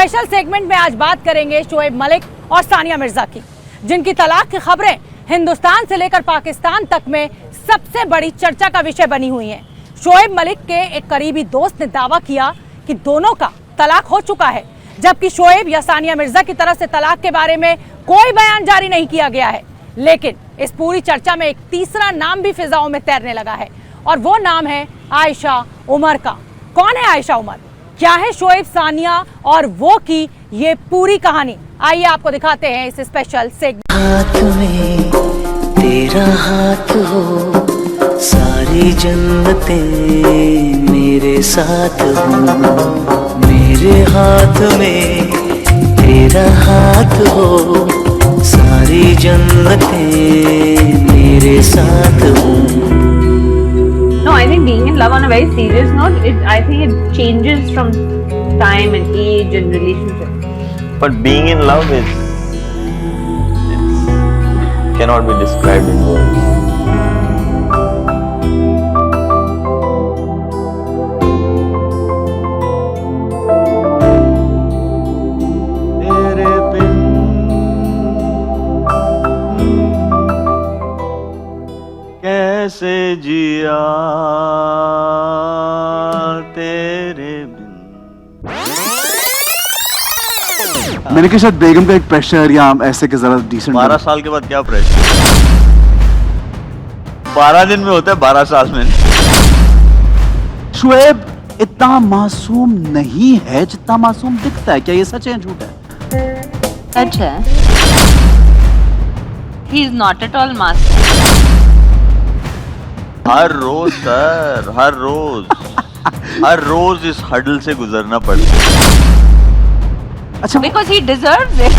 Special segment में आज बात करेंगे शोएब मलिक और सानिया मिर्जा की, जिनकी तलाक की खबरें हिंदुस्तान से लेकर पाकिस्तान तक में सबसे बड़ी चर्चा का विषय बनी हुई हैं। शोएब मलिक के एक करीबी दोस्त ने दावा किया कि दोनों का तलाक हो चुका है, जबकि शोएब या सानिया मिर्जा की तरफ से तलाक के बारे में कोई बयान जारी नहीं किया गया है। लेकिन इस पूरी चर्चा में एक तीसरा नाम भी फिजाओं में तैरने लगा है और वो नाम है आयशा उमर का। कौन है आयशा उमर? क्या है शोएब, सानिया और वो की ये पूरी कहानी? आइए आपको दिखाते हैं इस स्पेशल सेगमेंट। हाथ में तेरा हाथ हो, सारी जन्नतें मेरे साथ हो। मेरे हाथ में तेरा हाथ हो, सारी जन्नतें मेरे साथ हो। No, I think being in love on a very serious note, I think it changes from time and age and relationship. But being in love it cannot be described in words. तेरे बिन कैसे जिया तेरे बिन। मैंने कहा शायद बेगम का एक pressure या ऐसे के जरा डिसेंट 12 साल के बाद क्या प्रेशर? 12 दिन में होता है, 12 साल में। शोएब इतना मासूम नहीं है जितना मासूम दिखता है। क्या ये सच है झूठ है? सच है। He is not at all master. हर रोज सर, हर रोज इस हडल से गुजरना पड़ता है। अच्छा, Because he deserves it.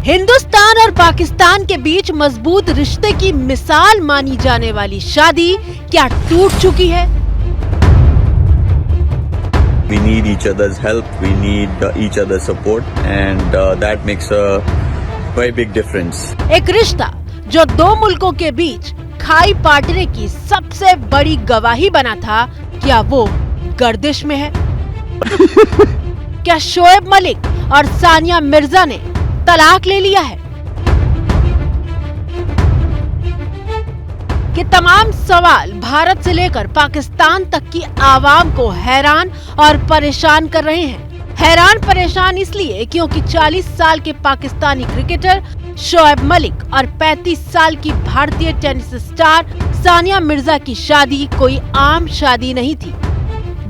Hindustan और पाकिस्तान के बीच मजबूत रिश्ते की मिसाल मानी जाने वाली शादी क्या टूट चुकी है? We need each other's help, we need each other's support and that makes a very big difference. एक रिश्ता जो दो मुल्कों के बीच खाई पाटने की सबसे बड़ी गवाही बना था, क्या वो गर्दिश में है? क्या शोएब मलिक और सानिया मिर्जा ने तलाक ले लिया है? कि तमाम सवाल भारत से लेकर पाकिस्तान तक की आवाम को हैरान और परेशान कर रहे हैं। हैरान परेशान इसलिए क्योंकि 40 साल के पाकिस्तानी क्रिकेटर शोएब मलिक और 35 साल की भारतीय टेनिस स्टार सानिया मिर्जा की शादी कोई आम शादी नहीं थी।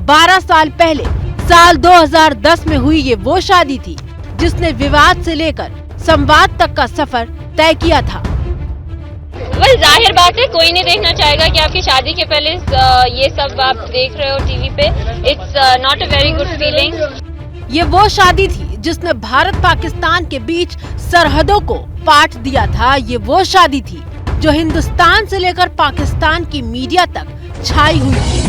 12 साल पहले साल 2010 में हुई ये वो शादी थी जिसने विवाद से लेकर संवाद तक का सफर तय किया था। बस जाहिर बात है, कोई नहीं देखना चाहेगा कि आपकी शादी के पहले ये सब आप देख रहे हो टीवी पे। It's not a very good feeling. ये वो शादी थी जिसने भारत पाकिस्तान के बीच सरहदों को पाट दिया था। ये वो शादी थी जो हिंदुस्तान से लेकर पाकिस्तान की मीडिया तक छाई हुई थी।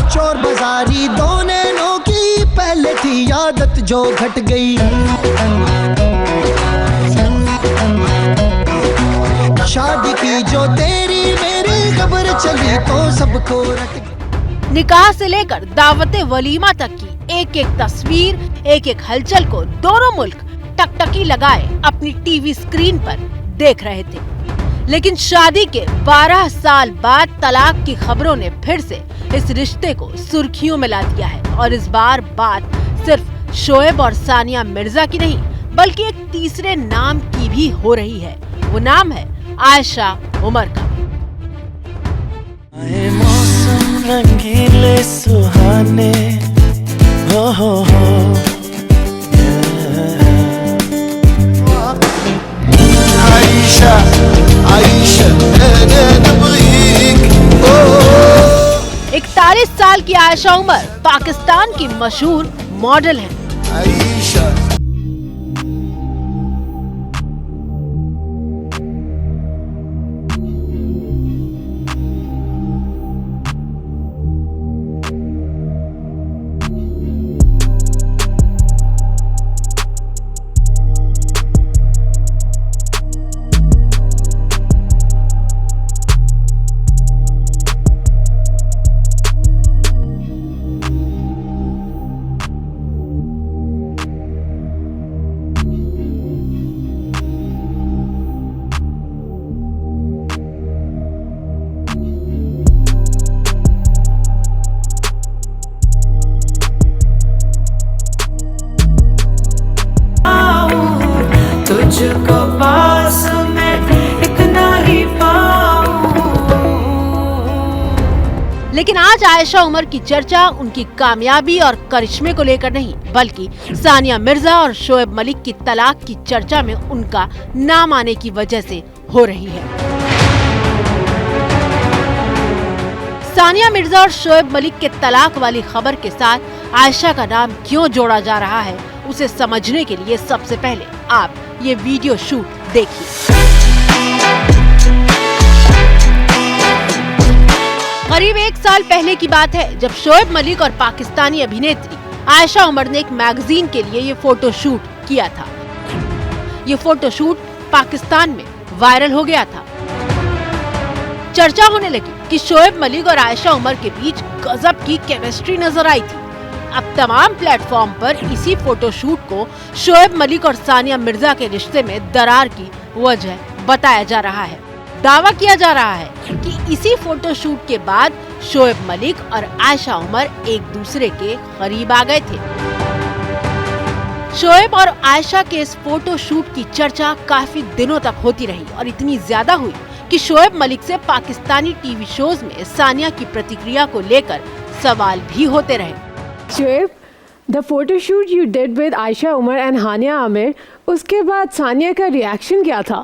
चोर बाजारी दो नैनों की पहले थी आदत जो घट गई। शादी की जो तेरी मेरी खबर चली तो सबको रट गई। निकाह से लेकर दावते वलीमा तक की एक एक तस्वीर, एक एक हलचल को दोनों मुल्क टकटकी लगाए अपनी टीवी स्क्रीन पर देख रहे थे। लेकिन शादी के 12 साल बाद तलाक की खबरों ने फिर से इस रिश्ते को सुर्खियों में ला दिया है। और इस बार बात सिर्फ शोएब और सानिया मिर्जा की नहीं, बल्कि एक तीसरे नाम की भी हो रही है। वो नाम है आयशा उमर का। मौसम रंगीले सुहाने हो आयशा आयशा नबगीक। 41 साल की आयशा उमर पाकिस्तान की मशहूर मॉडल है। आयशा मुझको पास में इतना ही पाऊं। लेकिन आज आयशा उमर की चर्चा उनकी कामयाबी और करिश्मे को लेकर नहीं, बल्कि सानिया मिर्जा और शोएब मलिक की तलाक की चर्चा में उनका नाम आने की वजह से हो रही है। सानिया मिर्जा और शोएब मलिक के तलाक वाली खबर के साथ आयशा का नाम क्यों जोड़ा जा रहा है, उसे समझने के लिए सबसे पहले आप ये वीडियो शूट देखिए। करीब 1 साल पहले की बात है, जब शोएब मलिक और पाकिस्तानी अभिनेत्री आयशा उमर ने एक मैगजीन के लिए ये फोटो शूट किया था। ये फोटो शूट पाकिस्तान में वायरल हो गया था। चर्चा होने लगी कि शोएब मलिक और आयशा उमर के बीच गजब की केमिस्ट्री नजर आई थी। अब तमाम प्लेटफॉर्म पर इसी फोटो शूट को शोएब मलिक और सानिया मिर्जा के रिश्ते में दरार की वजह बताया जा रहा है। दावा किया जा रहा है कि इसी फोटो शूट के बाद शोएब मलिक और आयशा उमर एक दूसरे के करीब आ गए थे। शोएब और आयशा के इस फोटो शूट की चर्चा काफी दिनों तक होती रही और इतनी ज्यादा हुई कि शोएब मलिक से पाकिस्तानी टीवी शोज में सानिया की प्रतिक्रिया को लेकर सवाल भी होते रहे। Shoaib, the photo shoot you did with Aisha Umar and Hania Amir, उसके बाद सानिया का रिएक्शन क्या था?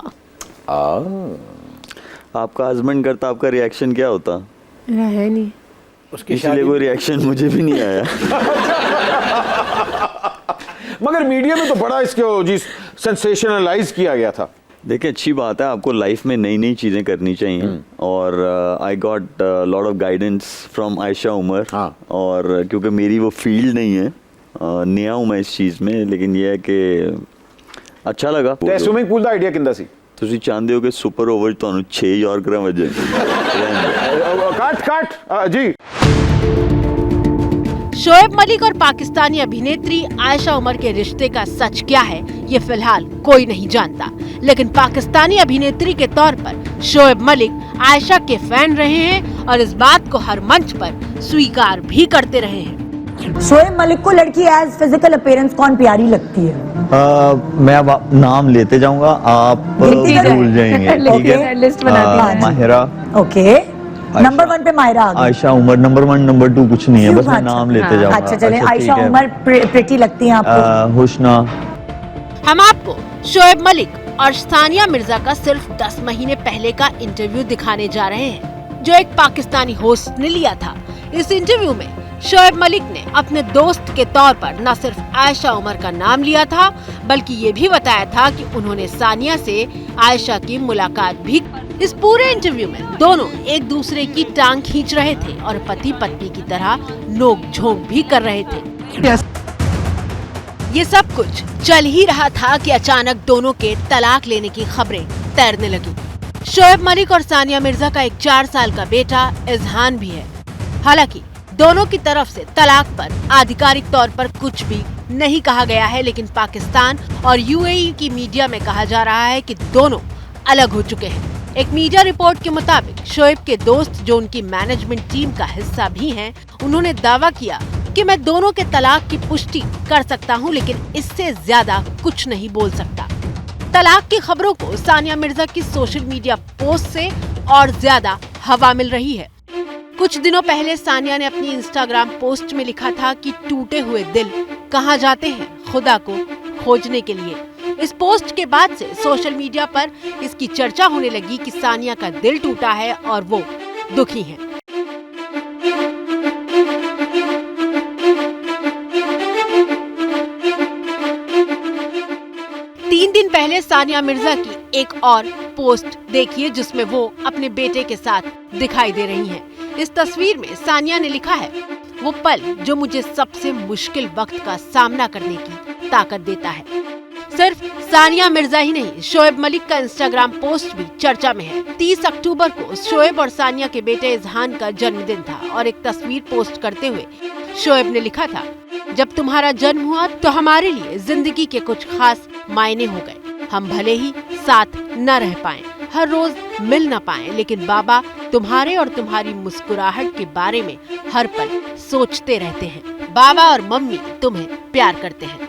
आपका हस्बैंड करता आपका रिएक्शन क्या होता? है नहीं। इसलिए कोई रिएक्शन मुझे भी नहीं आया। मगर मीडिया में तो बड़ा इसको जी सेंसेशनलाइज किया गया था। देखिए, अच्छी बात है, आपको लाइफ में नई नई चीज़ें करनी चाहिए और I got lot of guidance from Ayesha Umar. और क्योंकि मेरी वो फील्ड नहीं है, नया हूँ मैं इस चीज़ में, लेकिन ये है कि अच्छा लगा। स्विमिंग पूल का आइडिया किंदा सी? ਤੁਸੀਂ ਚਾਹੁੰਦੇ ਹੋ ਕਿ ਸੁਪਰ ਓਵਰ ਤੁਹਾਨੂੰ 6 ਯਾਰਕਰਾਂ ਵਜੇ? काट जी। शोएब मलिक और पाकिस्तानी अभिनेत्री आयशा उमर के रिश्ते का सच क्या है, ये फिलहाल कोई नहीं जानता। लेकिन पाकिस्तानी अभिनेत्री के तौर पर शोएब मलिक आयशा के फैन रहे हैं और इस बात को हर मंच पर स्वीकार भी करते रहे हैं। शोएब मलिक को लड़की एज फिजिकल अपीयरेंस कौन प्यारी लगती है? मैं अब नाम लेते जाऊंगा, आप भूल जाएंगे। ठीक है, लिस्ट बना दी। माहिरा। ओके, नंबर 1 पे माहिरा आ गई। आयशा उमर नंबर 1, नंबर 2 कुछ नहीं है, बस मैं नाम लेते जाऊंगा। अच्छा चले, आयशा उमर प्रिटी लगती है आपको? हुस्ना। हम आपको शोएब मलिक और सानिया मिर्जा का सिर्फ 10 महीने पहले का इंटरव्यू दिखाने जा रहे हैं, जो एक पाकिस्तानी होस्ट ने लिया था। इस इंटरव्यू में शोएब मलिक ने अपने दोस्त के तौर पर न सिर्फ आयशा उमर का नाम लिया था, बल्कि ये भी बताया था कि उन्होंने सानिया से आयशा की मुलाकात भी की। इस पूरे इंटरव्यू में दोनों एक दूसरे की टांग खींच रहे थे और पति पत्नी की तरह नोक झोंक भी कर रहे थे। ये सब कुछ चल ही रहा था कि अचानक दोनों के तलाक लेने की खबरें तैरने लगी। शोएब मलिक और सानिया मिर्जा का एक 4 साल का बेटा इज़हान भी है। हालांकि दोनों की तरफ से तलाक पर आधिकारिक तौर पर कुछ भी नहीं कहा गया है, लेकिन पाकिस्तान और यूएई की मीडिया में कहा जा रहा है कि दोनों अलग हो चुके हैं। एक मीडिया रिपोर्ट के मुताबिक शोएब के दोस्त, जो उनकी मैनेजमेंट टीम का हिस्सा भी हैं, उन्होंने दावा किया कि मैं दोनों के तलाक की पुष्टि कर सकता हूं, लेकिन इससे ज्यादा कुछ नहीं बोल सकता। तलाक की खबरों को सानिया मिर्जा की सोशल मीडिया पोस्ट से और ज्यादा हवा मिल रही है। कुछ दिनों पहले सानिया ने अपनी इंस्टाग्राम पोस्ट में लिखा था कि टूटे हुए दिल कहाँ जाते हैं खुदा को खोजने के लिए। इस पोस्ट के बाद से सोशल मीडिया पर इसकी चर्चा होने लगी कि सानिया का दिल टूटा है और वो दुखी हैं। दिन पहले सानिया मिर्जा की एक और पोस्ट देखिए, जिसमें वो अपने बेटे के साथ दिखाई दे रही हैं। इस तस्वीर में सानिया ने लिखा है, वो पल जो मुझे सबसे मुश्किल वक्त का सामना करने की ताकत देता है। सिर्फ सानिया मिर्जा ही नहीं, शोएब मलिक का इंस्टाग्राम पोस्ट भी चर्चा में है। 30 अक्टूबर को शोएब और सानिया के बेटे इज़हान का जन्मदिन था और एक तस्वीर पोस्ट करते हुए शोएब ने लिखा था, जब तुम्हारा जन्म हुआ तो हमारे लिए जिंदगी के कुछ खास मायने हो गए। हम भले ही साथ न रह पाएं, हर रोज मिल न पाएं, लेकिन बाबा तुम्हारे और तुम्हारी मुस्कुराहट के बारे में हर पल सोचते रहते हैं। बाबा और मम्मी तुम्हें प्यार करते हैं।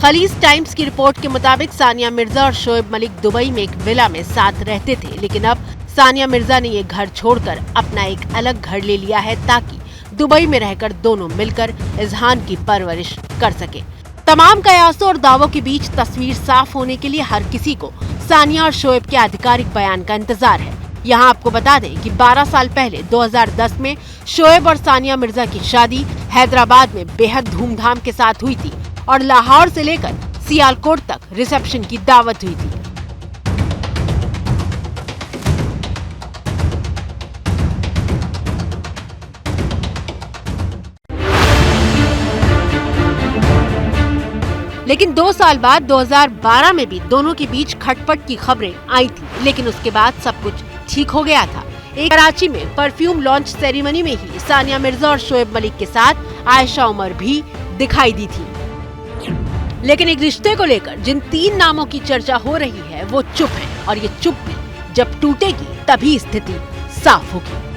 खलीज टाइम्स की रिपोर्ट के मुताबिक सानिया मिर्जा और शोएब मलिक दुबई में एक विला में साथ रहते थे, लेकिन अब सानिया मिर्जा ने ये घर छोड़कर अपना एक अलग घर ले लिया है ताकि दुबई में रहकर दोनों मिलकर इजहान की परवरिश कर सके। तमाम कयासों और दावों के बीच तस्वीर साफ होने के लिए हर किसी को सानिया और शोएब के आधिकारिक बयान का इंतजार है। यहाँ आपको बता दें कि 12 साल पहले 2010 में शोएब और सानिया मिर्जा की शादी हैदराबाद में बेहद धूमधाम के साथ हुई थी और लाहौर से लेकर सियालकोट तक रिसेप्शन की दावत हुई थी। लेकिन 2 साल बाद 2012 में भी दोनों के बीच खटपट की खबरें आई थी, लेकिन उसके बाद सब कुछ ठीक हो गया था। एक कराची में परफ्यूम लॉन्च सेरेमनी में ही सानिया मिर्जा और शोएब मलिक के साथ आयशा उमर भी दिखाई दी थी। लेकिन एक रिश्ते को लेकर जिन 3 नामों की चर्चा हो रही है वो चुप है, और ये चुप भी जब टूटेगी तभी स्थिति साफ होगी।